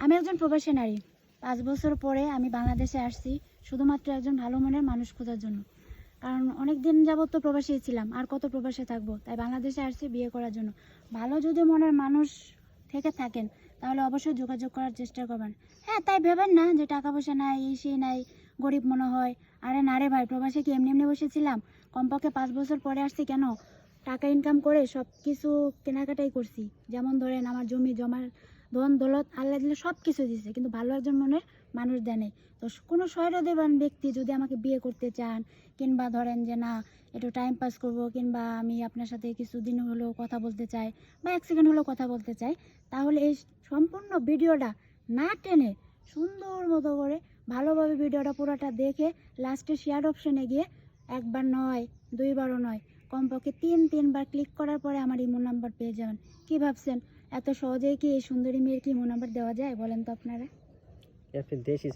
আমি একজন প্রবাসী নারী। 5 বছর পরে আমি বাংলাদেশে আসছি শুধুমাত্র একজন ভালো মনের মানুষ খোঁজার জন্য। কারণ অনেক দিন যাবত তো প্রবাসী ছিলাম, আর কত প্রবাসে থাকবো, তাই বাংলাদেশে আসছি বিয়ে করার জন্য। ভালো যদি মনের মানুষ থেকে থাকেন তাহলে অবশ্যই যোগাযোগ করার চেষ্টা করবেন। হ্যাঁ, তাই ভেবেন না যে টাকা পয়সা নাই, এই সেই নাই, গরিব মনে হয়। আরে না রে ভাই, প্রবাসে কি এমনি এমনি বসেছিলাম? কমপক্ষে 5 বছর পরে আসছি কেন, টাকা ইনকাম করে সব কিছু কেনাকাটাই করছি। যেমন ধরেন আমার জমি জমার ধন দৌলত আল্লাহ দিলে সব কিছু দিছে, কিন্তু ভালো একজন মনের মানুষ দেয় নাই। তো কোনো সহৃদয়বান ব্যক্তি যদি আমাকে বিয়ে করতে চান, কিংবা ধরেন যে না একটু টাইম পাস করব, কিংবা আমি আপনার সাথে কিছুদিন হলেও কথা বলতে চাই বা 1 সেকেন্ড হলেও কথা বলতে চাই, তাহলে এই সম্পূর্ণ ভিডিওটা না টেনে সুন্দর মতো করে ভালোভাবে ভিডিওটা পুরোটা দেখে লাস্টে শেয়ার অপশনে গিয়ে একবার নয়, 2বারও নয়, কমপক্ষে 3বার ক্লিক করার পরে আমার ইমো নাম্বার পেয়ে যাবেন। কি ভাবছেন এত সহজেই কি এই সুন্দরী মেয়ের কি ইমো নাম্বার দেওয়া যায়? বলেন তো আপনারা। या फिर देसी